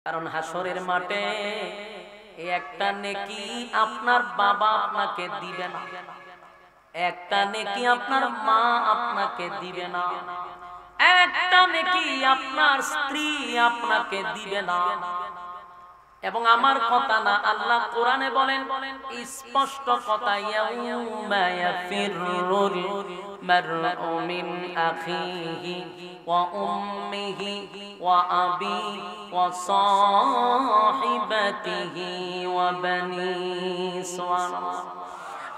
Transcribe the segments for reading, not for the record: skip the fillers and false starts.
কারণ হাসরের মাঠে একটা নেকি আপনার বাবা আপনাকে দিবে না, একটা নেকি আপনার মা আপনাকে দিবে না, একটা নেকি আপনার স্ত্রী আপনাকে দিবে না। এবং আমার কথা না, আল্লাহ কোরআনে বলেন স্পষ্ট কথা, ইয়াউমা ইয়াফিরুল মারউ মিন আখিহি ওয়া উম্মিহি ওয়া আবি ওয়া সাহিবাতিহি ওয়া বানি। সুবহানাল্লাহ।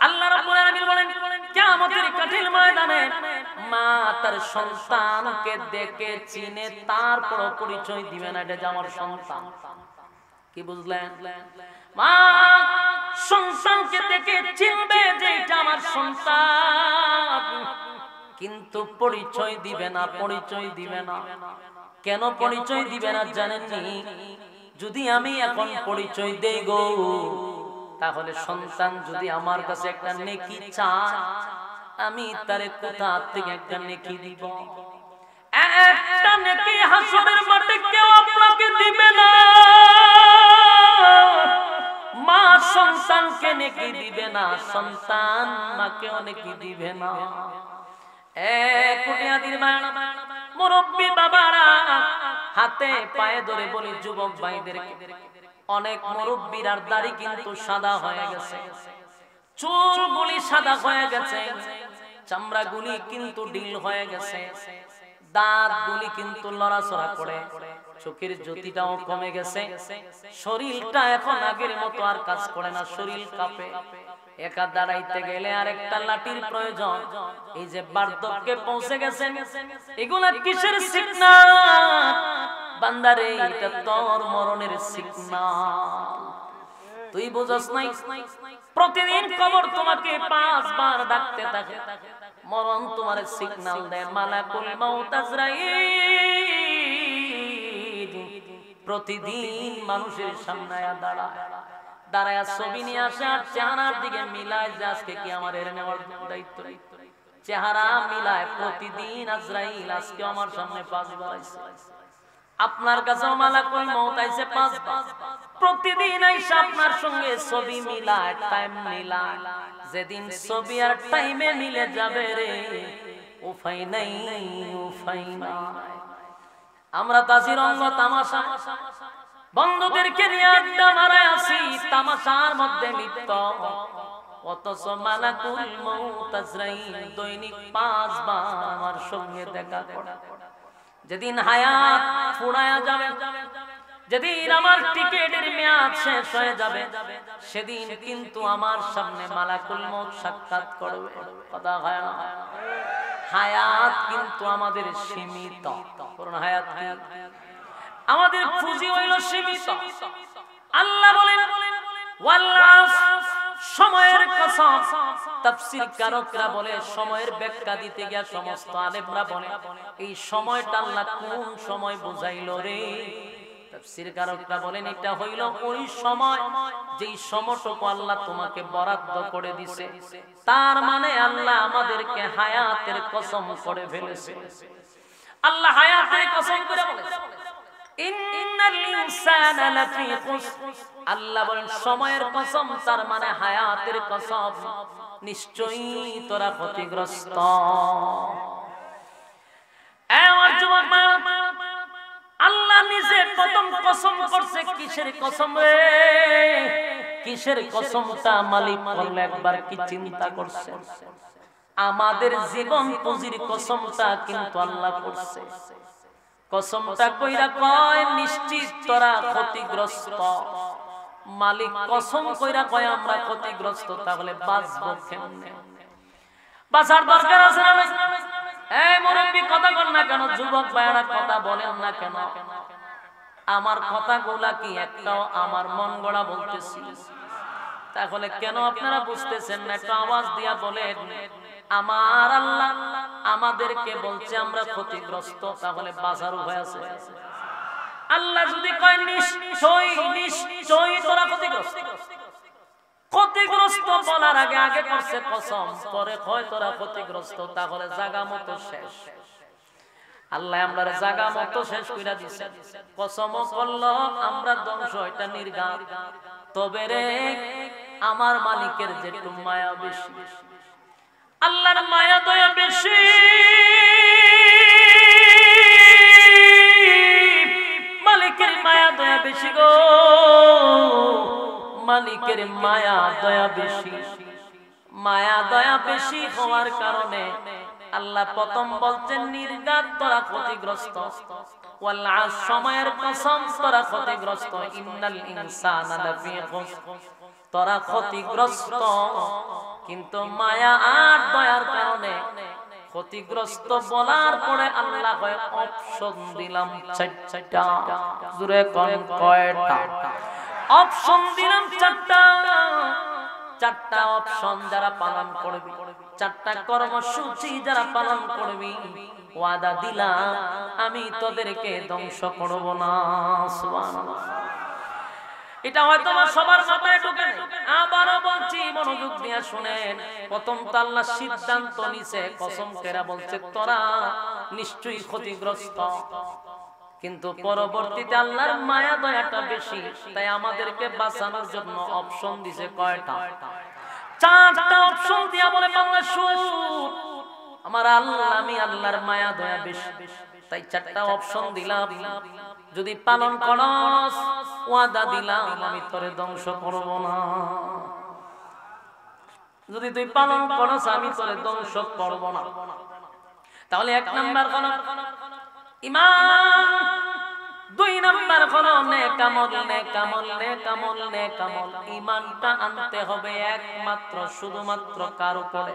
আল্লাহ রাব্বুল আলামিন বলেন কিয়ামতের কঠিন ময়দানে মা তার সন্তানকে দেখে চিনে তারপর পরিচয় দিবে না এটা যে আমার সন্তান। কি বুঝলেন? মা সন্তানকে দেখে চিনবে যে এটা আমার সন্তান, কিন্তু পরিচয় দিবে না, পরিচয় দিবে না। কেন পরিচয় দিবে না জানেননি? যদি আমি এখন পরিচয় দেই গো, তাহলে সন্তান যদি আমার কাছে একটা নেকি চায়, আমি তারে কোথা থেকে একটা নেকি দিব? একটা নেকি হাসরের মাঠে কেউ আপনাকে দিবে না। মা সন্তানকে নেকি দিবে না, সন্তান মাকে নেকি দিবে না। কুটিয়াদির মা, মুরব্বী বাবারা, হাতে পায়ে ধরে বলি যুবক ভাইদেরকে, অনেক মুরব্বীর আর দাড়ি কিন্তু সাদা হয়ে গেছে, চুলগুলি সাদা হয়ে গেছে, চামড়াগুলি কিন্তু ঢিল হয়ে গেছে, দাঁতগুলি কিন্তু লড়াচড়া করে, চোখের জ্যোতিটাও কমে গেছে, শরীরটা এখন আগের মতো আর কাজ করে না, শরীর কাঁপে। একা দাঁড়াইতে গেলে আর একটা লাঠির প্রয়োজন। এই যে বার্ধক্যে পৌঁছে গেছেন, এগুলা কিসের সিগন্যাল? বান্দারে, এটা তোর মরণের সিগন্যাল। তুই বুঝছ নাই? প্রতিদিন কবর তোমাকে 5 বার ডাকতে থাকে, মরণ তোমার সিগন্যাল দেয়। মালাকুল মাউত আজরাইল প্রতিদিন মানুষের সামনে দাঁড়ায়, দাঁড়ায় ছবি নিয়ে আসে আর চেহারার দিকে মিলায় যে আজকে কি আমার এর নেওয়ার দায়িত্ব। চেহারা মিলায় প্রতিদিন। আজরাইল আজকে আমার সামনে 5 বার আইছে, আপনার কাছে মালাকুল মউত আইছে 5 বার। প্রতিদিন আইসা আপনার সঙ্গে ছবি মিলায়, টাইম মিলায়। যেদিন ছবি আর টাইমে মিলে যাবে রে, উপাই নাই, উপাই নাই। আমরা তাজির অঙ্গ তামাশা, বন্ধুদেরকে নিয়ে আড্ডা মারে আসি, তামাশার মধ্যে লিপ্ত। অথচ মালাকুল মউত আজরাইল দৈনিক 5 বার আমার সঙ্গে দেখা করে। যেদিন হায়াত ফুরায়া যাবে, যেদিন আমার টিকেটের মেয়াদ শেষ হয়ে যাবে, সেদিন কিন্তু আমার সামনে মালাকুল মউত সাক্ষাৎ করবে। কথা হয় না? হায়াত কিন্তু আমাদের সীমিত। কারণ হায়াত আমাদের পুঁজি হইল সীমিত। আল্লাহ বলেন ওয়াল্লাহ, সময়ের কসম। তাফসীর কারকরা বলে, সময়ের ব্যাখ্যা দিতে গিয়া সমস্ত আলেমরা বলে এই সময়টা আল্লাহ কোন সময় বুঝাইলো রে? তাফসীর কারকরা বলেন এটা হইল ওই সময় যেই সময়টুকু আল্লাহ তোমাকে বরাদ্দ করে দিছে। তার মানে আল্লাহ আমাদেরকে হায়াতের কসম করে ফেলেছে। আল্লাহ হায়াতের কসম করে বলেছে ইন্নাল ইনসানা লাফি খুসর। আল্লাহ বলেন সময়ের কসম, তার মানে হায়াতের কসম, নিশ্চয়ই তোরা ক্ষতিগ্রস্ত। আমার যুবক মা, আল্লাহ নিজে প্রথম কসম করছে। কিসের কসম রে? কিসের কসমটা মালিক করলে একবার কি চিন্তা করছে? আমাদের জীবন পুঁজির কসমটা কিন্তু আল্লাহ করছে। কসমটা কইরা কয় নিশ্চিত তোরা ক্ষতিগ্রস্ত। মালিক কসম কইরা কয় আমরা ক্ষতিগ্রস্ত, তাহলে বাঁচবো কেমনে? বাঁচার দরকার আছে না? এই মুরব্বি কথা বল না কেন? যুবক ভাইরা কথা বলেন না কেন? আমার কথাগুলা কি একটাও আমার মন গড়া বলতেছি? তাহলে কেন আপনারা বুঝতেছেন না? একটু আওয়াজ দিয়া বলেন। আমার আল্লাহ আমাদেরকে বলছে আমরা ক্ষতিগ্রস্ত, তাহলে বাঁচার উপায় আছে? আল্লাহ যদি কয় নিশ্চয়ই নিশ্চয়ই তোরা ক্ষতিগ্রস্ত, ক্ষতিগ্রস্ত বলার আগে আগে করছে কসম, পরে কয় তোরা ক্ষতিগ্রস্ত, তাহলে জায়গা মতো শেষ। আল্লাহ আমরা জায়গা মতো শেষ কইরা দিছে, কসম করলো আমরা ধ্বংস, এটা নির্ঘাত। তবে রে আমার মালিকের যেটু মায়া বেশি, আল্লাহর মায়া দয়া বেশি। মালিকের মায়া দয়া বেশি গো, মালিকের মায়া দয়া বেশি। মায়া দয়া বেশি হওয়ার কারণে আল্লাহ প্রথম বলছেন নির্ঘাত তোরা ক্ষতিগ্রস্ত, ওয়াল আস সময়ের কসম তোরা ক্ষতিগ্রস্ত, ইন্নাল ইনসানা লাফি খুসর তোরা ক্ষতিগ্রস্ত। কিন্তু মায়া আর দয়ার কারণে ক্ষতিগ্রস্ত বলার পরে আল্লাহ কয় অপশন দিলাম চারটা। জোরে কোন কয়টা অপশন দিলাম? চারটা। চারটা অপশন যারা পালন করবি, চারটা কর্মসূচি যারা পালন করবি, ওয়াদা দিলাম আমি তোদেরকে ধ্বংস করব না। সুবহানাল্লাহ। এটা হয়তো সবার মাথায় ঢোকে না, আবারও বলছি মনোযোগ দিয়ে শুনেন। প্রথম তো আল্লাহ সিদ্ধান্ত নিছে, কসম করে বলছে তোরা নিশ্চয়ই ক্ষতিগ্রস্ত। কিন্তু পরবর্তীতে আল্লাহর মায়া দয়াটা বেশি, তাই আমাদেরকে বাঁচানোর জন্য অপশন দিছে কয়টা? চারটা অপশন দিয়া বলে বাংলা শুন, আমার আল্লাহ আমি আল্লাহর মায়া দয়া বেশি, তাই চারটা অপশন দিলাম। যদি পালন করস ওয়াদা দিলাম আমি তোরে ধ্বংস করব না। যদি তুই পালন করস আমি তোরে ধ্বংস করব না। তাহলে এক নাম্বার হলো ঈমান, দুই নাম্বার হলো নেক আমল। নেক আমল, নেক আমল, নেক আমল। ঈমানটা আনতে হবে একমাত্র শুধুমাত্র কার উপরে?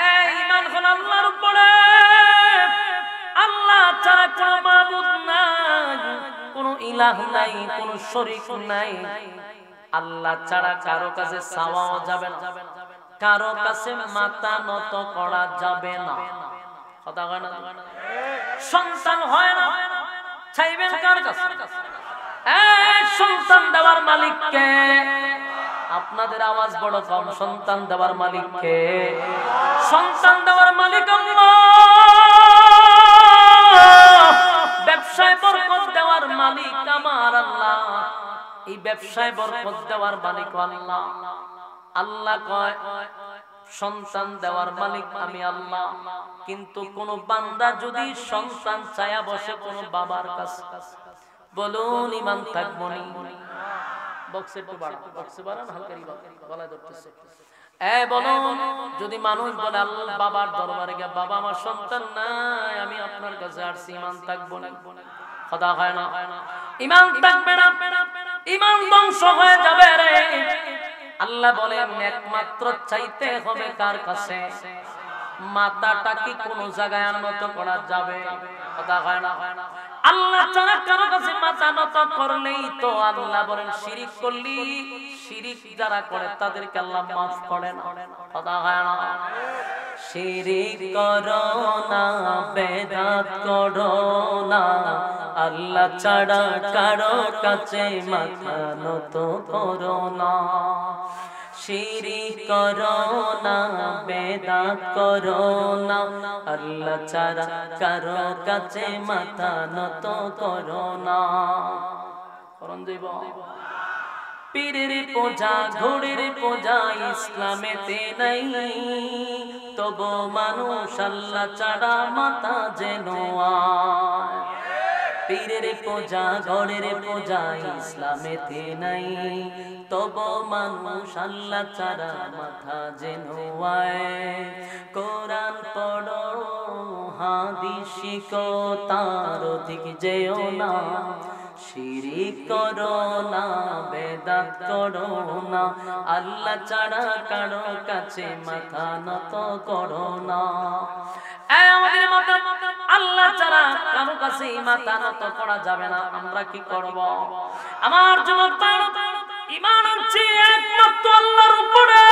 এই ঈমান হলো আল্লাহর উপরে। আল্লাহ ছাড়া কোনো মাবুদ নাই, কোনো ইলাহ নাই, কোনো শরীক নাই। আল্লাহ ছাড়া কারো কাছে চাওয়াও যাবে না, কারো কাছে মাথা নত করা যাবে না। কথা কয় না? সন্তান হয় না, চাইবেন কার কাছে? সন্তান দেওয়ার মালিক কে? আপনাদের আওয়াজ বড় কম। সন্তান দেওয়ার মালিক কে? সন্তান দেওয়ার মালিক আল্লাহ। ব্যবসায় বরকত দেওয়ার মালিক আমার আল্লাহ। এই ব্যবসায় বরকত দেওয়ার মালিক আল্লাহ। আল্লাহ কয় সন্তান দেওয়ার মালিক আমি আল্লাহ। কিন্তু কোন বান্দা যদি সন্তান চায়া বসে কোন বাবার কাছে, বলুন ঈমান থাকবো নি? বক্সে একটু বাড়ান, বক্সে বাড়ান, হালকারি গলায় ধরতেছে। বলুন যদি মানুষ বলে আল্লাহ বাবার দরবারে গিয়ে বাবা আমার সন্তান নাই, আমি আপনার কাছে আসছি, ঈমান থাকবো না? কথা হয় না? ঈমান থাকবে না, ঈমান ধ্বংস হয়ে যাবে রে। আল্লাহ বলেন একমাত্র চাইতে হবে কার কাছে? মাথাটা কি কোন জায়গায় নত করা যাবে? কথা হয় না? আল্লাহ ছাড়া কারো কাছে মাথা নত করলেই তো আল্লাহ বলেন শিরিক করলি, শিরিক যারা করে তাদেরকে আল্লাহ মাফ করে না। কথা হয় না? শিরিক করো না, বেদাত করো না, আল্লাহ ছাড়া কারো কাছে মাথা নত করো না। শিরিক করো না, বেদাত করো না, আল্লাহ ছাড়া কারো কাছে মাথা নত করো না। করণ দেব পীরের পূজা, ঘোড়ের পূজা ইসলামেতে নাই, তবু মানুষ আল্লাহ ছাড়া মাথা যেন আয়। পীরের পূজা, ঘরের পূজা ইসলামেতে নাই, তবু মানুষ আল্লাহ ছাড়া মাথা যেন আয়। কোরআন পড়ো, হাদিস শিখো, তার দিক যেও না। শিরিক করো না, বেদাত করো না, আল্লাহ ছাড়া কারো কাছে মাথা নত করো না। আমাদের মাথা আল্লাহ ছাড়া কারো কাছে মাথা নত করা যাবে না। আমরা কি করব? আমার যুবক ঈমান আনছি একমাত্র আল্লাহর উপরে।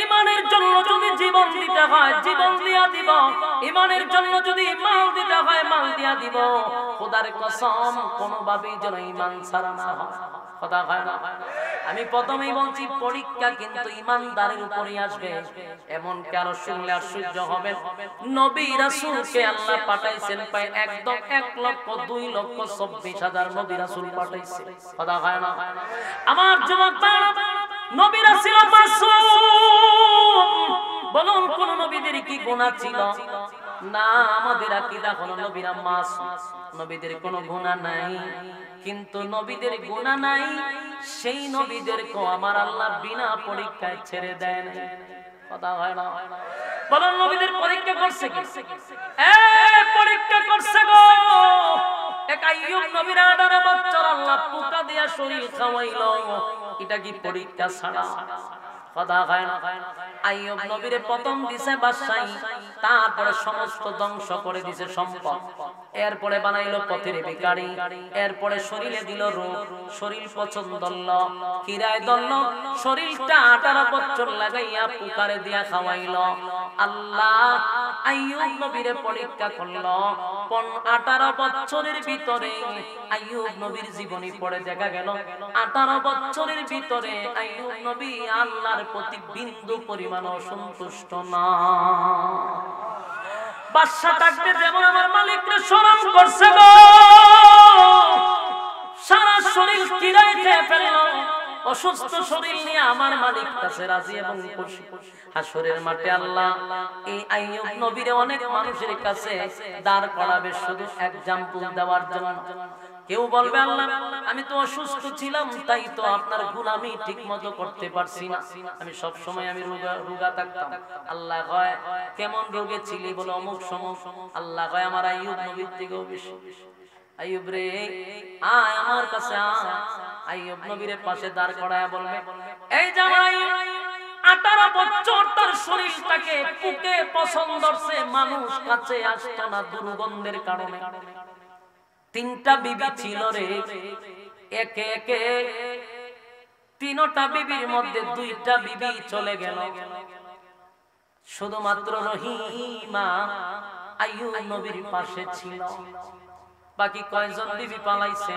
ঈমানের জন্য যদি জীবন দিতে হয় জীবন দিয়া দিব, ঈমানের জন্য যদি মাল দিতে হয় মাল দিয়া দিব। খোদার কসম কোনোভাবেই যেন ঈমান ছাড়া না হয়। কথা হয় না? আমি প্রথমেই বলছি পরীক্ষা কিন্তু ঈমানদারের উপরই আসবে। এমন কারো শুনলে আশ্চর্য হবেন, নবী রাসূলকে আল্লাহ পাঠাইছেন প্রায় একদম 1,02,24,000 নবী রাসূল পাঠাইছে। কথা হয় না? আমার যুবক ভাইরা, নবী রাসূল মাসুম, বলুন কোন নবীদের কি গুনাহ ছিল? না, আমাদের আকীদা হলো নবীরা মাসুম, নবীদের কোনো গুনাহ নাই। কিন্তু নবীদের গুনাহ নাই, সেই নবীদেরকে আমার আল্লাহ বিনা পরীক্ষায় ছেড়ে দেয় না। কথা হয় না? বলুন নবীদের পরীক্ষা করছে কি? পরীক্ষা করছে গো। এক আইয়ুব নবীর 18 বছর আল্লাহ পোকা দিয়া শরীর খাওয়াইলো, এটা কি পরীক্ষা ছাড়া? কথা হয় না? আইয়ুব নবীরে প্রথম দিছে বাদশাহী, তারপরে সমস্ত ধ্বংস করে দিছে সম্পদ, এরপরে বানাইলো পথের ভিখারি, এরপরে শরীরে দিল রোগ, শরীর পছন্দ দল কিরায় দল, শরীরটা 18 বছর লাগাইয়া পুকারে দিয়া খাওয়াইলো। আল্লাহ আইয়ুব নবীরে পরীক্ষা করলো। 18 বছরের ভিতরে আইয়ুব নবীর জীবনী পড়ে দেখা গেল 18 বছরের ভিতরে আইয়ুব নবী আল্লাহর প্রতি বিন্দু পরিমাণ অসন্তুষ্ট না। বাদশা ডাকতে যেমন আমার মালিককে শরম করছে গো, সারা শরীর কিরায় খেয়ে ফেললো, অসুস্থ শরীর নিয়ে আমার মালিক কাছে রাজি এবং খুশি। হাসরের মাঠে আল্লাহ এই আইয়ুব নবীরে অনেক মানুষের কাছে দাঁড় করাবে শুধু এক্সাম্পল দেওয়ার জন্য। কেউ বলবে আল্লাহ আমি তো অসুস্থ ছিলাম, তাই তো আপনার গোলামি ঠিকমতো করতে পারছি না, আমি সব সময় আমি রোগা থাকতাম। আল্লাহ কয় কেমন রোগে ছিলি বলে অমুক সময়। আল্লাহ কয় আমার আইয়ুব নবীর থেকেও বেশি। আইয়ুব রে আয় আমার কাছে আয়। আইয়ুব নবীর পাশে দাঁড় করায়া বলবে এই জামাই 18 বছর তার শরীরটাকে পুকে পছন্দ করছে, মানুষ কাছে আসতো না দুর্গন্ধের কারণে। 3টা বিবি ছিল রে, একে একে 3টা বিবির মধ্যে 2টা বিবি চলে গেল, শুধুমাত্র রহিমা আইয়ুব নবীর পাশে ছিল। বাকি কয়জন বিবি পালাইছে?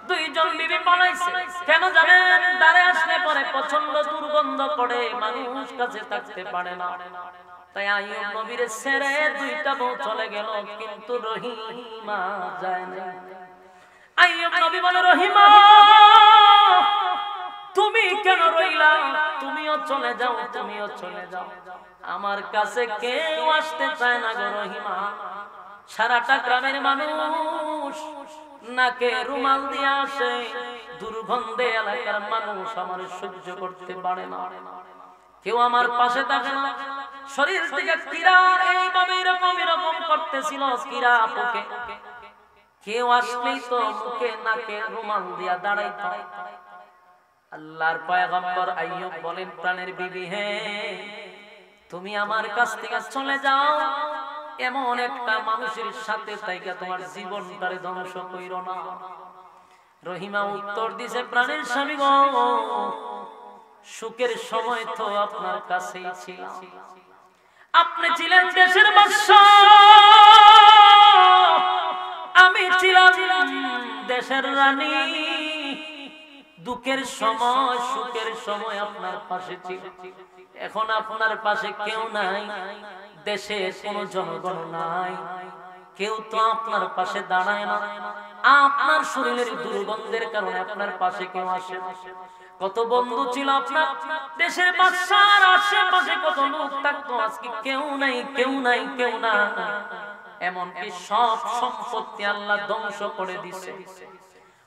2জন বিবি পালাইছে। কেন জানেন? দাঁড়ে আসলে পরে প্রচন্ড দুর্গন্ধ করে, মানুষ কাছে থাকতে পারে না। তাই আইয়ুব নবীর ছেড়ে 2টা বউ চলে গেল, কিন্তু রহিমা যায় না। আইয়ুব নবী বলে রহিমা তুমি কেন রইলা? তুমিও চলে যাও, তুমিও চলে যাও, আমার কাছে কেউ আসতে চায় না গো রহিমা। সারাটা গ্রামের মানুষ নাকে রুমাল দিয়ে আসে, দুর্গন্ধে এলাকার মানুষ আমার সহ্য করতে পারে না, কেউ আমার পাশে থাকে না। শরীর থেকে কিরা এইভাবে এরকম করতেছিল, কিরা পোকে, কেউ আসলেই তো মুখে নাকে রুমাল দিয়া দাঁড়াইতো। আল্লাহর পয়গম্বর আইয়ুব বলেন প্রাণের বিবি হে তুমি আমার কাছ থেকে চলে যাও, এমন একটা মানুষের সাথে তাইকা তোমার জীবনটারে ধ্বংস কইরো না। রহিমা উত্তর দিছে প্রাণের স্বামী গো, সুখের সময় তো আপনার কাছেই ছিলাম, আপনি ছিলেন দেশের বাদশা, আমি ছিলাম দেশের রানী। দুঃখের সময় সুখের সময় আপনার পাশে ছিল, এখন আপনার পাশে কেউ নাই, দেশে কোনো জনগণ নাই, কেউ তো আপনার পাশে দাঁড়ায় না, আপনার শরীরের দুর্গন্ধের কারণে আপনার পাশে কেউ আসে না। কত বন্ধু ছিল আপনার, দেশের বাদশার আশেপাশে কত লোক থাকতো, আজকে কেউ নাই, কেউ নাই, কেউ না। এমনকি সব সম্পত্তি আল্লাহ ধ্বংস করে দিছে।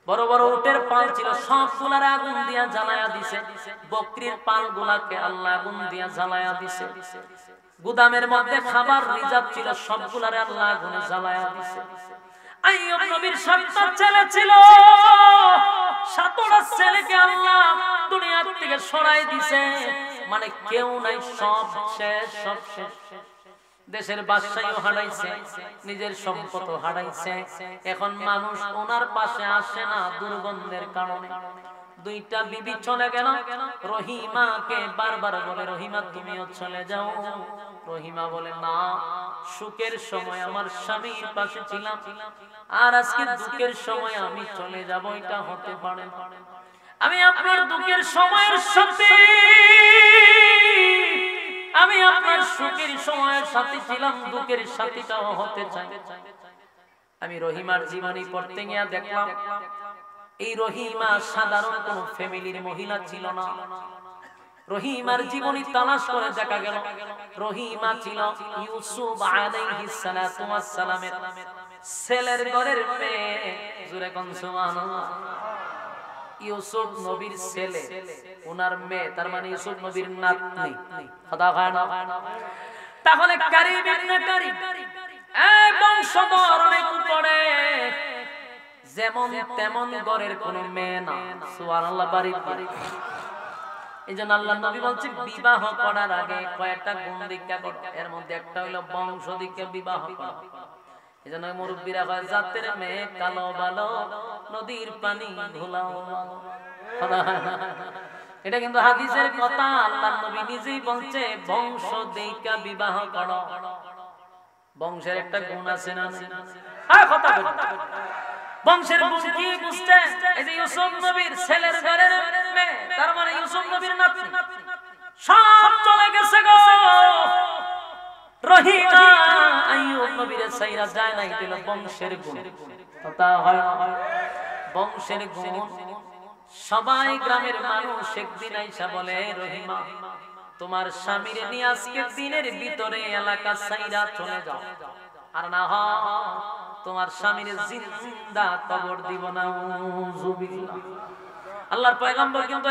বড় বড় উটের পাল ছিল, সবগুলার আগুন দিয়া জ্বালায়া দিছে। বকরির পাল গুলাকে আল্লাহ আগুন দিয়া জ্বালায়া দিছে। গুদামের মধ্যে খাবার রিজার্ভ ছিল, সবগুলারে আল্লাহ আগুনে জ্বালায়া দিছে। আইয়ুব নবীর 7টা ছেলে ছিল, 7টা ছেলেকে আল্লাহ দুনিয়া থেকে সরাই দিছে, মানে কেউ নাই, সব শেষ, সব শেষ। দেশের বাদশাহীও হারাইছে, নিজের সম্পদও হারাইছে, এখন মানুষ ওনার পাশে আসে না দুর্গন্ধের কারণে। 2টা বিবি চলে গেল, রহিমাকে বারবার বলে রহিমা তুমিও চলে যাও। রহিমা বলে না, সুখের সময় আমার স্বামীর পাশে ছিলাম, আর আজকে দুঃখের সময় আমি চলে যাব, এটা হতে পারে না। আমি আপনার দুঃখের সময়ের সাথে, আমি আপনার সুখের সময়ের সাথে ছিলাম, দুঃখের সাথীটাও হতে চাই। আমি রহিমার জীবনী পড়তে গিয়ে দেখলাম এই রহিমা সাধারণ কোন ফ্যামিলির মহিলা ছিল না। রহিমার জীবনী তালাশ করে দেখা গেল রহিমা ছিল ইউসুফ আলাইহিস সালাতু ওয়াস সালামের ছেলের ঘরের মেয়ে। জোরে কোন সুবহানাল্লাহ। ইউসুফ নবীর ছেলে, ওনার মেয়ে, তার মানে ইউসুফ নবীর নাতনি। কথা হয় না? তাহলে কারিম ইবনে কারিম এই বংশধর অনেক উপরে, যেমন তেমন ঘরের কোন মেয়ে না। সুবহানাল্লাহ। বাড়ি এইজন্য আল্লাহর নবী বলছেন বিবাহ করার আগে কয়েকটা গুণ দীক্ষা করো, এর মধ্যে একটা হলো বংশ দীক্ষা বিবাহ করা। এইজন্য মুরব্বিরা কয় জাতের মেয়ে কালো ভালো, নদীর পানি ধুলাও ভালো। এটা কিন্তু হাদিসের কথা, আল্লাহর নবী নিজেই বলছে বংশ দীক্ষা বিবাহ করো। বংশের একটা গুণ আছে না? হ্যাঁ, কথা বল। বংশের গুণ কি বুঝতে? এই যে ইউসুফ নবীর ছেলের ঘরের মেয়ে, তার মানে ইউসুফ নবীর নাতনি, সব চলে গেছে গো। রহিমা আইয়ুব নবীর সাইরা যায় না, এটা হলো বংশের গুণ। কথা হয় বংশের গুণ। সবাই গ্রামের মানুষ একদিন আইসা বলে রহিমা তোমার স্বামীর নিয়ে আজকে দিনের ভিতরে এলাকা সাইরা চলে যাও, আর না হয় তোমার স্বামীর জিন্দা কবর দিব না। নাউযুবিল্লাহ। আল্লাহর পয়গম্বর কিন্তু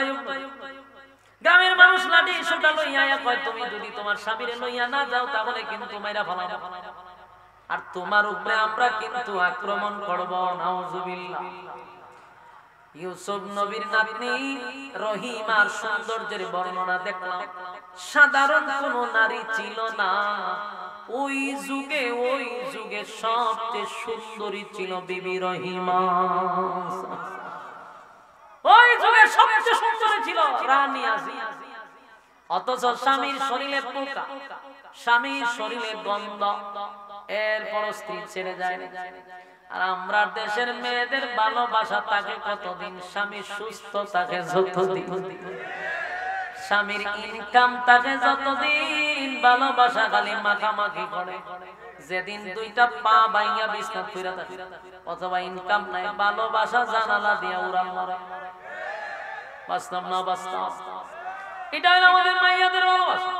গ্রামের মানুষ লাঠি সোটা লইয়া কয় তুমি যদি তোমার স্বামীর লইয়া না যাও তাহলে কিন্তু মাইরা ফেলাবো, আর তোমার উপরে আমরা কিন্তু আক্রমণ করব। নাউযুবিল্লাহ। ইউসুফ নবীর নাতনি রহিমার সৌন্দর্যের বর্ণনা দেখলাম, সাধারণ কোন নারী ছিল না। ওই যুগে সবচেয়ে সুন্দরী ছিল বিবি রহিমা। ওই যুগে সবচেয়ে সুন্দরী ছিল রানী আসিয়া। অথচ স্বামীর শরীরে পোকা, স্বামীর শরীরে গন্ধ, এরপর স্ত্রী ছেড়ে যায়। আর আমরা দেশের মেয়েদের ভালোবাসা থাকে কতদিন? স্বামী সুস্থ থাকে যতদিন, স্বামীর ইনকাম থাকে যতদিন, ভালোবাসা খালি মাখামাখি করে। যেদিন দুইটা পা বাইঙ্গা বিছনা কইরা থাকে অথবা ইনকাম নাই, ভালোবাসা জানালা দিয়া উড়াল মারে। বাস্তব না বাস্তব? এটা হলো আমাদের মাইয়াদের ভালোবাসা।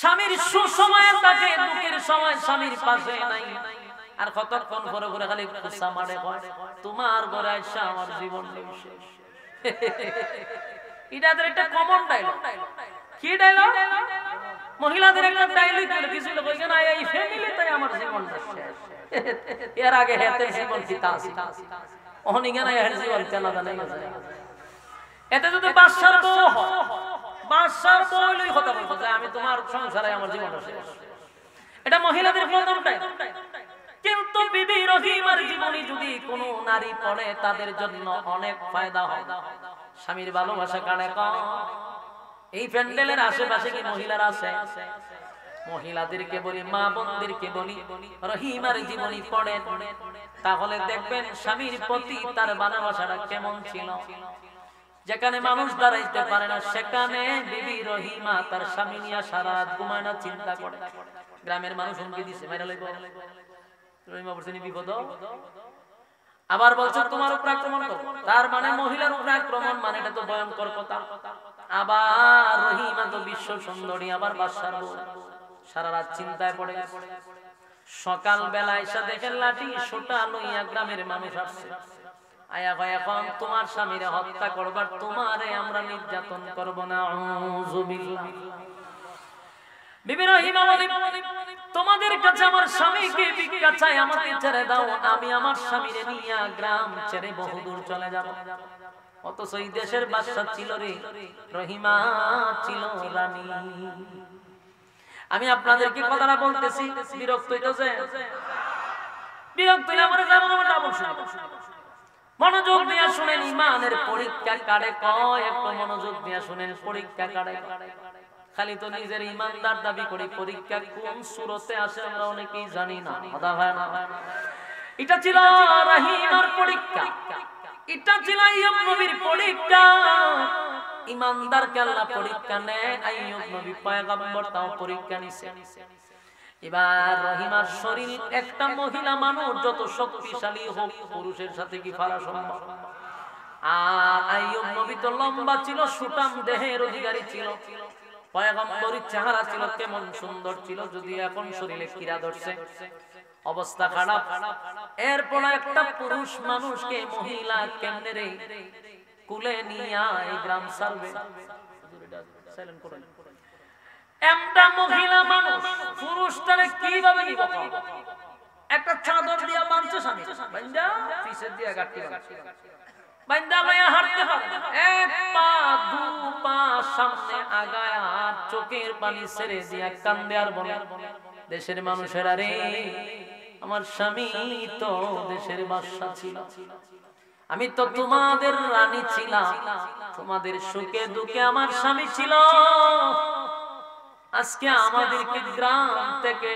স্বামীর সুসময়ে থাকে, দুঃখের সময় স্বামীর পাশে নাই। আর কতক্ষণ পরে পরে খালি কুসা মারে, তোমার ঘরে আইসা আমার জীবন শেষ। এটাদের একটা কমন ডায়লগ। কি ডায়লগ? মহিলাদের একটা ডায়লগ হলো কিছু লোক কইছে না এই ফ্যামিলিতে আমার জীবনটা শেষ। এর আগে হেতে জীবন কিতা আছে, ওহনি কেন এর জীবন জানা নাই আছে। এতে যদি বাদশার বউ হয়, বাদশার বউ লই কথা বলতো যে আমি তোমার সংসারে আমার জীবনটা শেষ। এটা মহিলাদের প্রথম ডায়লগ। কিন্তু বিবি রহিমার জীবনী যদি কোন নারী পড়ে তাদের জন্য অনেক ফায়দা হয়। স্বামীর ভালোবাসা কানে কম। এই প্যান্ডেলের আশেপাশে কি মহিলারা আছে? মহিলাদেরকে বলি, মা বোনদেরকে বলি, রহিমার জীবনী পড়েন, তাহলে দেখবেন স্বামীর প্রতি তার ভালোবাসাটা কেমন ছিল। যেখানে মানুষ দাঁড়াইতে পারে না সেখানে বিবি রহিমা তার স্বামী নিয়ে সারা রাত ঘুমায় না, চিন্তা করে। গ্রামের মানুষ হুমকি দিছে মাইরা লইব, রহিমা বলছে বিপদ। আবার বলছে তোমার উপর আক্রমণ করব, তার মানে মহিলার উপর আক্রমণ মানে এটা তো ভয়ঙ্কর কথা। আবার রহিমা তো বিশ্ব সুন্দরী, আবার বাদশার বউ, সারা রাত চিন্তায় পড়ে গেছে। সকাল বেলা এসে দেখে লাঠি সোটা লইয়া গ্রামের মানুষ আসছে। আয়া কয় এখন তোমার স্বামীরে হত্যা করবার, তোমারে আমরা নির্যাতন করব না। আউযুবিল্লাহ। বিবি রহিমা বলে তোমাদের কাছে আমার স্বামীকে ভিক্ষা চাই, আমাকে ছেড়ে দাও, আমি আমার স্বামীরে নিয়ে গ্রাম ছেড়ে বহুদূর চলে যাব। অথচ এই দেশের বাদশা ছিল রে, রহিমা ছিল রানী। আমি আপনাদেরকে কথাটা বলতেছি, বিরক্ত হইতেছে? বিরক্ত হইলে আমার যাব না, ডাবল শুনুন, মনোযোগ দিয়ে শুনেন। ইমানের পরীক্ষা কারে কয়, একটু মনোযোগ দিয়ে শুনেন। পরীক্ষা কারে খালি তো নিজের ইমানদার দাবি করি, পরীক্ষা কোন সূরতে আসে আমরা অনেকেই জানি না। কথা হয় না? এটা ছিল রহিমার পরীক্ষা। এটা ছিল আইয়ুব নবীর পরীক্ষা। ইমানদারকে আল্লাহ পরীক্ষা নেয়, আইয়ুব নবী পয়গম্বর তাও পরীক্ষা নিছে। এবার রহিমার শরীর একটা মহিলা মানুষ যত শক্তিশালী হোক পুরুষের সাথে কি পারা সম্ভব? আর আইয়ুব নবী তো লম্বা ছিল, সুঠাম দেহের অধিকারী ছিল, পয়গম্বরের চেহারা ছিল কেমন সুন্দর ছিল, যদি এখন শরীরে কিরা ধরছে, অবস্থা খারাপ। এরপর একটা পুরুষ মানুষকে মহিলা কেমনে রে কুলে নিয়া এই গ্রাম সার্ভে একটা মহিলা মানুষ পুরুষটারে কিভাবে নিব? একটা চাদর দিয়া বাঁধছে স্বামী, বান্দা পিছে দিয়া গাঁটটি বান্দা লয়া হাঁটতে পারে, এক পা দু পা সামনে আগায় আর চোখের পানি ছেড়ে দিয়া কান্দে আর বলে, দেশের মানুষেরা রে, আমার স্বামী তো দেশের বাদশা ছিল, আমি তো তোমাদের রানী ছিলাম, তোমাদের সুখে দুঃখে আমার স্বামী ছিল, আজকে আমাদেরকে গ্রাম থেকে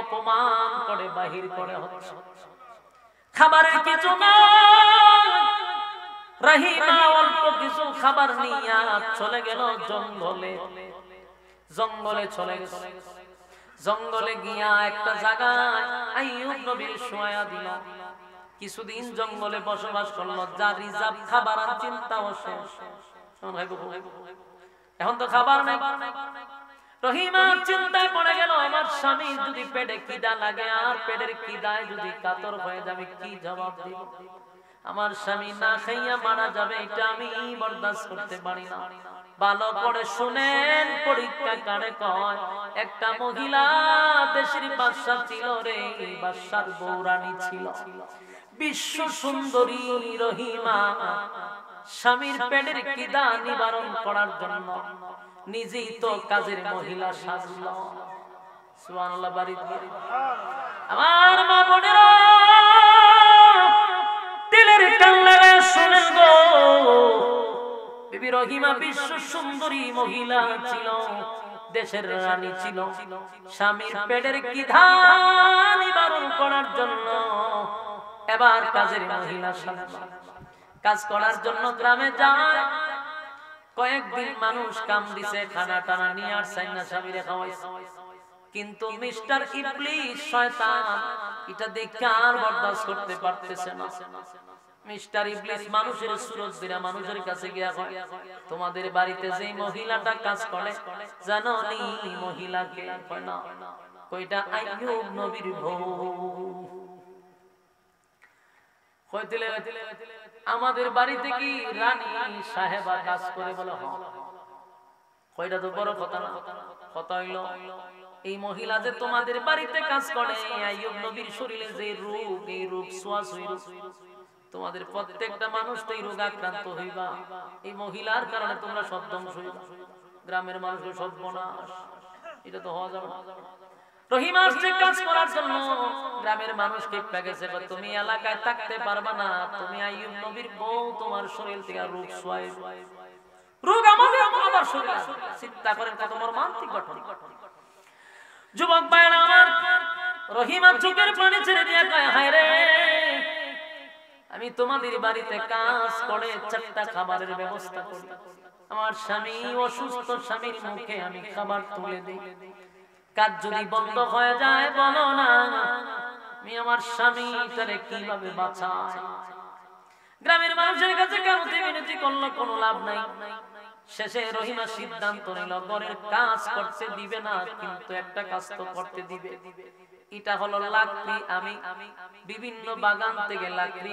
অপমান করে বাহির করে হচ্ছে, খাবারের কিছু না, রহিমা অল্প কিছু খাবার নিয়ে চলে গেল জঙ্গলে, জঙ্গলে চলে গেছে, জঙ্গলে গিয়া একটা জায়গায় আইয়ুব নবীর শোয়া দিল, কিছুদিন জঙ্গলে বসবাস করলো, যা রিজার্ভ খাবার আর চিন্তাও শেষ, এখন তো খাবার নাই। রহিমা চিন্তায় পড়ে গেল, আমার স্বামী যদি পেটে খিদা লাগে আর পেটের খিদায় যদি কাতর হয়ে যাবে, কি জবাব দিব? আমার স্বামী না খাইয়া মারা যাবে, এটা আমি বরদাস্ত করতে পারি না। ভালো করে শুনেন, পরীক্ষা কারে কয়, একটা মহিলা দেশের বাদশা ছিল রে, বাদশার বউরানী ছিল, বিশ্ব সুন্দরী রহিমা স্বামীর পেটের খিদা নিবারণ করার জন্য নিজেই তো কাজের মহিলা সাজল। সুবহানাল্লাহ। বাড়ি আমার মা বোনেরা দিলের কান লাগায় শুনেন গো, বিবি রহিমা বিশ্ব সুন্দরী মহিলা ছিল, দেশের রানী ছিল, স্বামীর পেটের খিদা নিবারণ করার জন্য এবার কাজের মহিলা সাজল। কাজ করার জন্য গ্রামে যায়, কয়েকদিন মানুষ কাম দিছে, খানা টানা নিয়ে আসছে না, স্বামীরে খাওয়াইছে, কিন্তু মিস্টার ইবলিস শয়তান এটা দেখে আর বরদাস্ত করতে পারতেছে না। মিস্টার ইবলিস মানুষের সুরত দিরা মানুষের কাছে গিয়া কয়, তোমাদের বাড়িতে যেই মহিলাটা কাজ করে জানো নি মহিলাকে? কয় না। কয়টা? আইয়ুব নবীর বউ। কইতিলে আমাদের বাড়িতে কি রানী সাহেবা কাজ করে? বলে হ্যাঁ। কয়টা? তো বড় কথা না, কথা হইল এই মহিলা যে তোমাদের বাড়িতে কাজ করে, আইয়ুব নবীর শরীরে যে রোগ, এই রোগ সোয়াসুই রোগ, তোমাদের প্রত্যেকটা মানুষ তো এই রোগ আক্রান্ত হইবা, এই মহিলার কারণে তোমরা সব ধ্বংস হইবা, গ্রামের মানুষের সব বনাশ, এটা তো হওয়া যাবে না। রহিমা আসছে কাজ করার জন্য, গ্রামের মানুষকে পেগেছে, তুমি এলাকায় থাকতে পারবা না, তুমি আইয়ুব নবীর বউ, তোমার শরীর থেকে রোগ সোয়াই, রোগ আমাদের আবার শরীর। চিন্তা করেন কত মর্মান্তিক ঘটনা। যুবক ভাইরা আমার, রহিমা চোখের পানি ছেড়ে দিয়ে কয়, হায় রে, আমি তোমাদের বাড়িতে কাজ করে চারটা খাবারের ব্যবস্থা করি, আমার স্বামী অসুস্থ, স্বামীর মুখে আমি খাবার তুলে দিই, কাজ যদি বন্ধ হয়ে যায় বলো না, আমি আমার স্বামীটারে কিভাবে বাঁচাই? গ্রামের মানুষের কাছে কারোতে বিনতি করলো, কোনো লাভ নাই। শেষে রহিমা সিদ্ধান্ত নিল, ঘরের কাজ করতে দিবে না, কিন্তু একটা কাজ তো করতে দিবে, এটা হলো লাকড়ি। আমি বিভিন্ন বাগান থেকে লাকড়ি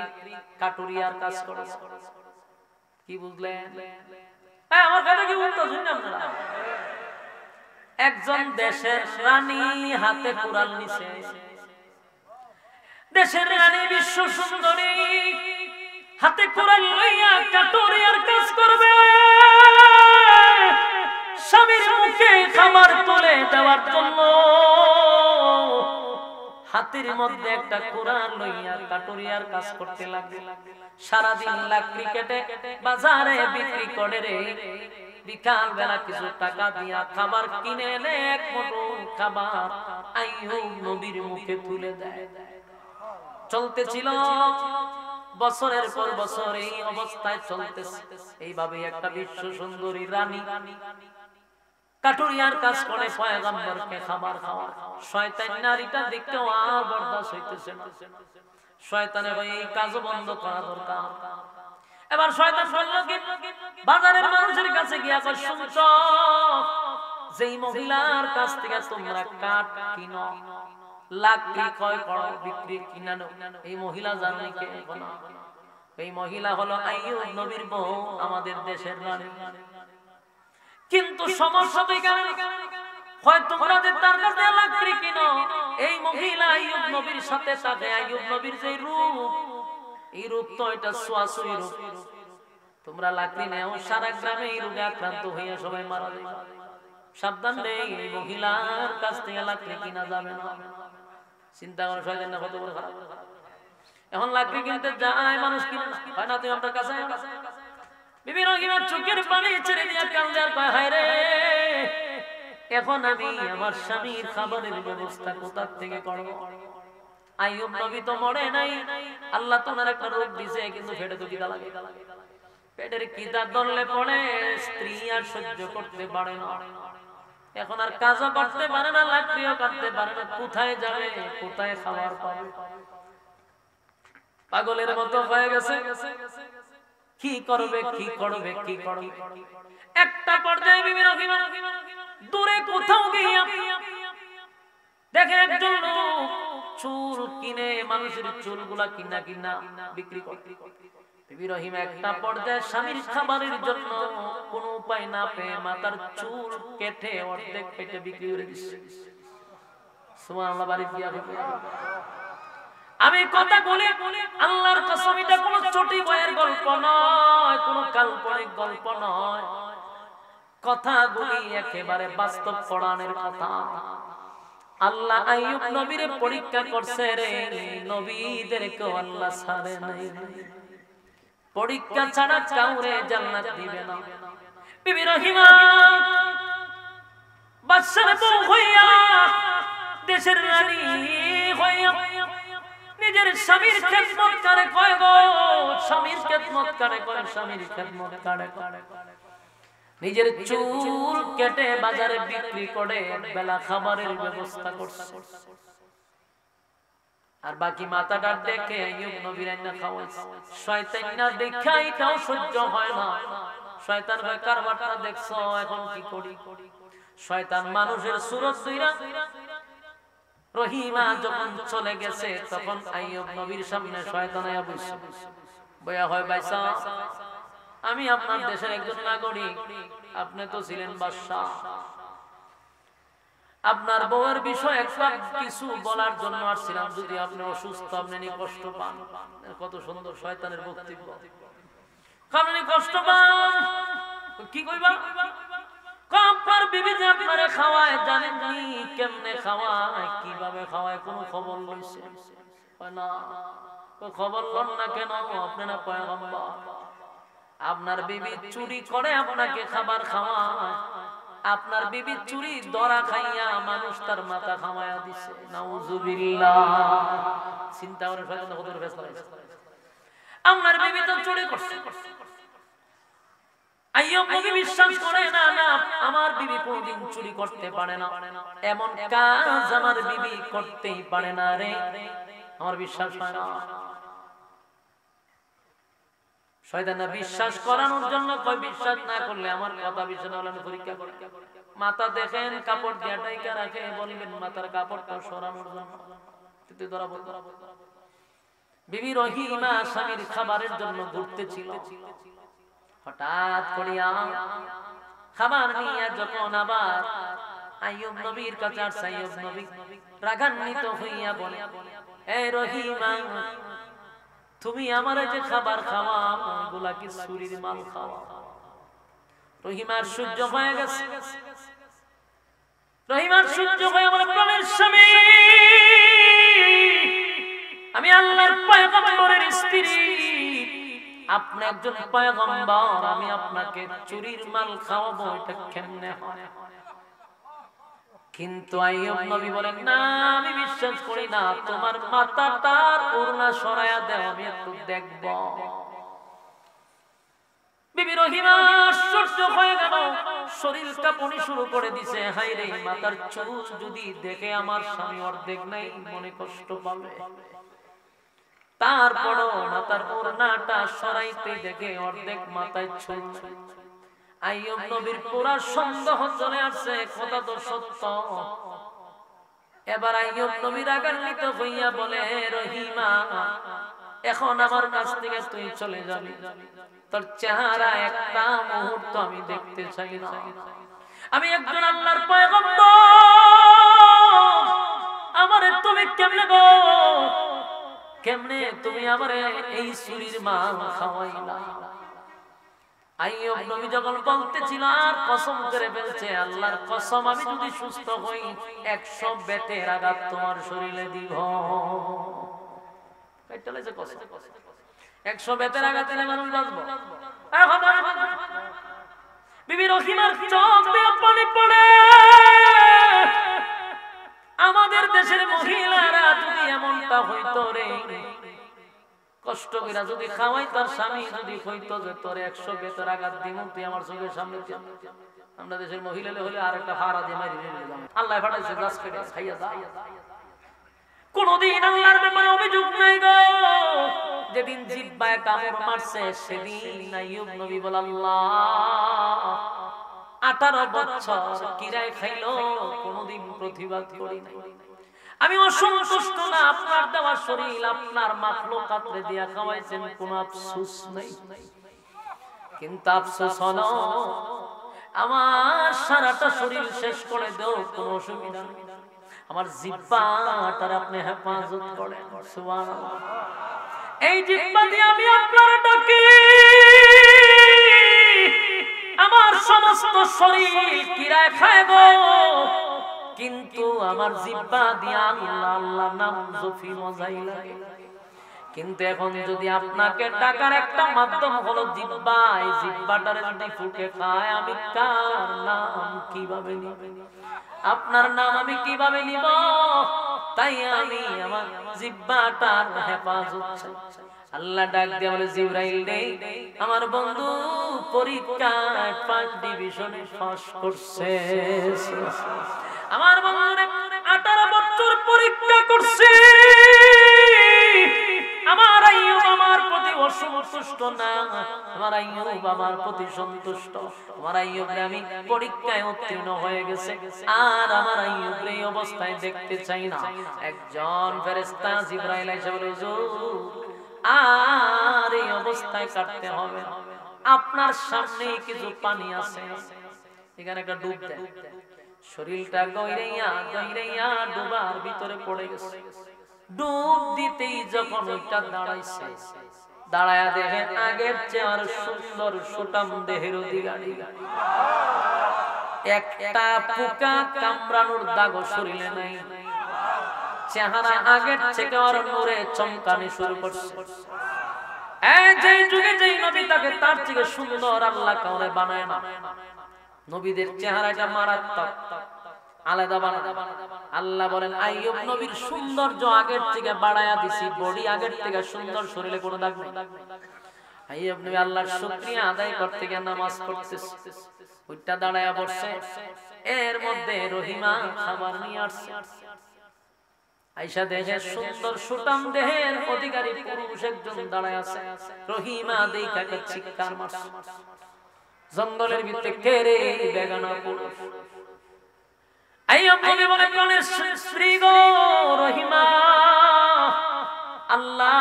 কাটুরিয়ার কাজ করব। কি বুঝলেন? আমার কথা কি বলতো শুনুন আপনারা। একজন দেশের রানী হাতে কুড়াল নিছে, দেশের রানী বিশ্ব সুন্দরী হাতে কুড়াল লইয়া কাটুরিয়ার কাজ করবে, স্বামীর মুখে খাবার তুলে দেওয়ার জন্য হাতের মধ্যে একটা কুড়াল লইয়া কাটুরিয়ার কাজ করতে লাগে। সারাদিন লাকড়ি কেটে বাজারে বিক্রি করে রে, বিকাল বেলা কিছু টাকা দিয়া খাবার কিনে এনে এক মুঠো খাবার আইয়ুব নবীর মুখে তুলে দেয়। চলতেছিল বছরের পর বছর এই অবস্থায় চলতেছে। এইভাবে একটা বিশ্ব সুন্দরী রানী কাঠুরিয়ার কাজ করে পয়গম্বরকে খাবার খাওয়া। শয়তান নারীটা দেখতেও আর বরদাস্ত হইতেছে না। শয়তানের এই কাজও বন্ধ করা দরকার। এবার শয়তান বলল কি, বাজারের মানুষের কাছে গিয়া কয়, শুনছো যেই মহিলার কাছ থেকে তোমরা কাঠ কিনো, লাকড়ি ক্রয় করো, বিক্রি কিনা, এই মহিলা জানো কে? না, এই মহিলা হলো আইয়ুব নবীর বউ, আমাদের দেশের রানী। কিন্তু সমস্যা তো এখানে, হয় তোমরা যে তার কাছে লাকড়ি কিনো, এই মহিলা আইয়ুব নবীর সাথে থাকে। আইয়ুব নবীর যে রূপ, এই রূপ তো এটা সোয়াসুই রূপ। তোমরা লাকড়ি নেও, সারা গ্রামে এই রোগে আক্রান্ত হইয়া সবাই মারা যাবে। সাবধান রে, এই মহিলার কাছ থেকে লাকড়ি কিনা যাবে না। চিন্তা করো শয়তান না কত বড় খারাপ। এখন লাকড়ি কিনতে যায় মানুষ, কিনে হয় না? তুমি আপনার কাছে বিবি রহিমার চোখের পানি ছেড়ে দিয়ে কান্দে আর কয়, হায় রে, এখন আমি আমার স্বামীর খাবারের ব্যবস্থা কোথা থেকে করব? আইয়ুব নবী তো মরে নাই, আল্লাহ তোমার একটা রোগ দিয়েছে, কিন্তু পেটে তো কিদা লাগে। পেটের কিদা ধরলে পড়ে স্ত্রী আর সহ্য করতে পারে না। এখন আর কাজও করতে পারে না, লাকড়িও কাটতে পারে না। কোথায় যাবে, কোথায় খাবার পাবে? পাগলের মতো হয়ে গেছে। কি করবে, কি করবে, কি করবে? একটা পর্যায়ে বিবি রহিমা দূরে কোথাও গিয়ে দেখে একজন লোক চুল কিনে, মানুষের চুলগুলা কিনা কিনা বিক্রি করে। বিবি রহিমা একটা পর্যায়ে স্বামীর খাবারের জন্য কোনো উপায় না পেয়ে মাথার চুল কেটে অর্ধেক কেটে বিক্রি করে দিচ্ছে। সুবহানাল্লাহ। বাড়ি গিয়া আমি কথা বলি, আল্লাহর কসম, এটা কোনো ছোটি বইয়ের গল্প নয়, কোনো কাল্পনিক গল্প নয়। কথাগুলি একেবারে বাস্তব কোরআনের কথা। আল্লাহ আইয়ুব নবীর পরীক্ষা করছে রে, নবীদেরকে আল্লাহ ছাড়ে নাই। পরীক্ষা ছাড়া কাউরে জান্নাত দিবে না। বিবি রহিমা বাদশার বউ হইয়া, দেশের রানী হইয়া নিজের স্বামীর খেদমত করে কয় গো, স্বামীর খেদমত করে কয়, স্বামীর খেদমত করে করে নিজের চুল কেটে বাজারে বিক্রি করে বেলা খাবারের ব্যবস্থা করছে। আর বাকি মাথাটা দেখে আইয়ুব নবীর রান্না খাওয়াইছে। শয়তান না দেখা এটাও সহ্য হয় না। শয়তান ভাই কারবারটা দেখছো, এখন কি করি? শয়তান মানুষের সুরত ধইরা রহিমা যখন চলে গেছে, তখন আইয়ুব নবীর সামনে শয়তান আয়া বসে বয়া হয়, বাইসা আমি আপনার দেশের একজন নাগরিক, আপনি তো ছিলেন বাদশা, আপনার বউয়ের বিষয় একটা কিছু বলার জন্য আসছিলাম। যদি আপনি অসুস্থ, আপনি নি কষ্ট পান। কত সুন্দর শয়তানের বক্তব্য। আপনি কষ্ট পান, কি কইবা? আপনার বিবি যে আপনারে খাওয়ায়, জানেন নি কেমনে খাওয়ায়, কিভাবে খাওয়ায়, কোন খবর লইছে না? খবর লন না কেন? আপনি না পয়গম্বর? আপনার বিবি চুরি করে আপনাকে খাবার খাওয়ায়। আপনার বিবি চুরি ধরা খাইয়া মানুষ তার মাথা খাওয়ায়া দিছে। নাউজুবিল্লাহ। চিন্তা করে ফেলেন কত ফেসলা হইছে। আপনার বিবি তো চুরি করছে। আইয়ুব নবী বিশ্বাস করে না, না আমার বিবি কোনদিন চুরি করতে পারে না, এমন কাজ আমার বিবি করতেই পারে না রে, আমার বিশ্বাস হয় না। শয়তান বিশ্বাস করানোর জন্য কয়, বিশ্বাস না করলে আমার কথা বিশ্বাস না হলে পরীক্ষা করে। মাথা দেখেন কাপড় দিয়ে ঢাইকা রাখে, বলবেন মাথার কাপড়টা সরানোর জন্য, কিন্তু ধরা বলতে। বিবি রহিমা স্বামীর খাবারের জন্য ঘুরতে ছিল। হঠাৎ করিয়া খাবার নিয়ে যখন আবার আইয়ুব নবীর কাছে আসছে, আইয়ুব নবী রাগান্বিত হইয়া বলে, এই রহিমা, তুমি আমার যে খাবার খাওয়া, ওগুলা কি চুরির মাল খাওয়া? রহিমার সহ্য হয়ে গেছে। রহিমার সহ্য হয়ে আমার প্রাণের স্বামী, আমি আল্লাহর পয়গম্বরের স্ত্রী, আপনি একজন পয়গম্বর, আমি আপনাকে চুরির মাল খাওয়াবো, এটা কেমনে হয়? কিন্তু আইয়ুব নবী বলেন, না আমি বিশ্বাস করি না, তোমার মাথাটার ওড়না সরায়া দাও, আমি একটু দেখব। বিবি রহিমা আশ্চর্য হয়ে গেল, শরীর কাঁপনি শুরু করে দিছে। হায় রে, মাথার চুল যদি দেখে আমার স্বামী অর্ধেক নাই, মনে কষ্ট পাবে। তারপরও মাথার ওড়নাটা সরাইতে দেখে অর্ধেক মাথায় চুল। আইয়ুব নবীর পুরা সন্দেহ চলে আসছে, কথা তো সত্য। এবার আইয়ুব নবী রাগান্বিত হইয়া বলে, রহিমা এখন আমার কাছ থেকে তুই চলে যাবি, তোর চেহারা একটা মুহূর্ত আমি দেখতে চাই না। আমি একজন আল্লাহর পয়গম্বর, আমারে তুমি কেমনে গো, কেমনে তুমি আমারে এই চুরির মাল খাওয়াইলা। আইয়ুব নবী যখন বলতেছিল আর কসম করে ফেলছে, আল্লাহর কসম আমি যদি সুস্থ হই 100 বেতের আঘাত তোমার শরীরে দিব। 100 বেতের আঘাত দিলে মানুষ বাঁচবো? বিবি রহিমার চোখ দিয়ে পানি পড়ে। আমাদের দেশের মহিলারা যদি এমনটা হইতো রে, কষ্ট করে যদি খাওয়াই, তার স্বামী যদি হইতো যে তোর 100 বেতের আঘাত দিব, তুই আমার চোখের সামনে, আমরা দেশের মহিলা হলে আর একটা হারা দিয়ে মারি আল্লাহ ফাটাইছে গাছ কেটে খাইয়া যা। কোনদিন আল্লাহর ব্যাপারে অভিযোগ নাই গো। যেদিন জিহ্বায় কামড় মারছে সেদিন আইয়ুব নবী বলে, আল্লাহ 18 বছর কিরায় খাইলো, কোনদিন প্রতিবাদ করি নাই। আমি অসন্তুষ্ট না, আপনার দেওয়া শরীর আপনার মাখলুকাতরে দিয়া খাওয়াইছেন, কোনো আফসোস নাই। কিন্তু আফসোস হলো আমার সারাটা শরীর শেষ করে দেও, কোনো অসুবিধা নেই, আমার জিহ্বাটার আপনি হেফাজত করেন। সুবহানাল্লাহ। এই জিহ্বা দিয়ে আমি আপনার ডাকি, আমার সমস্ত শরীর কিরায় খায় গো, কিন্তু আমার জিহ্বা দিয়ে আল্লাহ আল্লাহ নাম জপি মজাই লাগে। কিন্তু এখন যদি আপনাকে টাকার একটা মাধ্যম হলো জিহ্বা, এই জিহ্বাটারে যদি ফুকে খায়, আমি কার নাম কিভাবে নিব? আপনার নাম আমি কিভাবে নিব? তাই আমি আমার জিহ্বাটার হেফাজত চাই। আল্লাহ ডাক দিয়ে বলে, জিবরাইল রে, আমার বন্ধু পরীক্ষায় 5 ডিভিশনে পাস করছে। আমার বন্ধুরে 18 বছর পরীক্ষা করছে। আমার আইয়ুব আমার প্রতি অসন্তুষ্ট না, আমার আইয়ুব আমার প্রতি সন্তুষ্ট। আমার আইয়ুব আমি পরীক্ষায় উত্তীর্ণ হয়ে গেছে, আর আমার আইয়ুব এই অবস্থায় দেখতে চাই না। একজন ফেরেশতা জিবরাইল এসে বলে, হুজুর আর এই অবস্থায় কাটতে হবে, আপনার সামনে কিছু পানি আছে, এখানে একটা ডুব দেন। শরীরটা গইরাইয়া গইরাইয়া ডুবার ভিতরে পড়ে গেছে। ডুব দিতেই যখন ওইটা দাঁড়াইছে, দাঁড়ায়া দেখে আগের চেয়ে আর সুন্দর সুটাম দেহের অধিকারী, একটা পোকা কামড়ানোর দাগ শরীরে নাই, চেহারা আগের থেকে আর নূরে চমকানি শুরু করছে। এই যে যুগে যেই নবী তাকে তার থেকে সুন্দর আল্লাহ কাউরে বানায় না। নবীদের চেহারাটা মারাত্মক, আলাদা বানায়। আল্লাহ বলেন, আইয়ুব নবীর সৌন্দর্য আগের থেকে বাড়ায়া দিছি, বডি আগের থেকে সুন্দর, শরীরে কোনো দাগ নেই। আইয়ুব নবী আল্লাহর শুকরিয়া আদায় করতে গিয়ে নামাজ পড়তেছে, ওইটা দাঁড়ায়া বসে। এর মধ্যে রহিমা খাবার নিয়ে আসছে। আয়েশা দেখে সুন্দর সুটাম দেহের অধিকারী পুরুষ একজন দাঁড়ায় আছে। রহিমা দেখে একটা চিৎকার মারছে, জঙ্গলের ভিতরে কে রে বেগানা পুরুষ? আইয়ুব নবী বলে, প্রাণের স্ত্রী গো রহিমা, আল্লাহ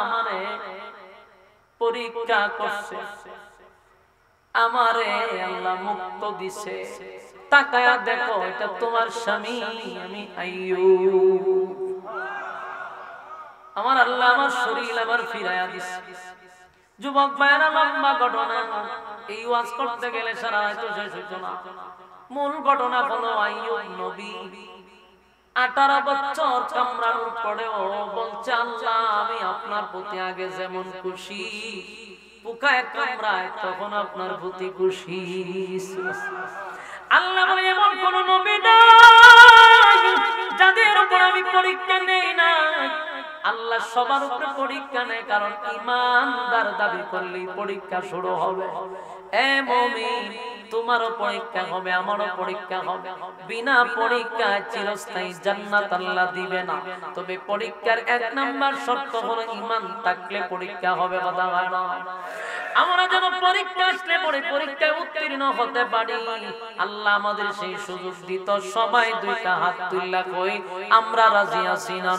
আমারে পরীক্ষা করছে, আমারে আল্লাহ মুক্ত দিছে, তাকায়া দেখো এটা তোমার স্বামী, আমি আইয়ুব। আমার আল্লাহ আমার শরীর আবার ফিরাইয়া দিছে। যুবক ভাইরা, লম্বা ঘটনা, এই ওয়াজ করতে গেলে সারা রাত শেষ হইতো না। মূল ঘটনা হলো আইয়ুব নবী 18 বছর কামড়ানোর পরেও বলছে, আল্লাহ আমি আপনার প্রতি আগে যেমন খুশি, পোকায় কামড়ায় তখন আপনার প্রতি খুশি। আল্লাহ বলে এমন কোন নবী নাই যাদের উপর আমি পরীক্ষা নেই না। আল্লাহ সবার উপরে পরীক্ষা নেয়, কারণ ঈমানদার দাবি করলেই পরীক্ষা শুরু হবে। এ মুমিন, তোমারও পরীক্ষা হবে, আমারও পরীক্ষা হবে। বিনা পরীক্ষায় চিরস্থায়ী জান্নাত আল্লাহ দিবে না। তবে পরীক্ষার এক নাম্বার শর্ত হলো ঈমান থাকলে পরীক্ষা হবে। কথা হয় না? আমরা যেন পরীক্ষা আসলে পরে পরীক্ষায় উত্তীর্ণ হতে পারি, আল্লাহ আমাদের সেই সুযোগ দিত। সবাই দুইটা হাত তুললা কই আমরা রাজি আছি না?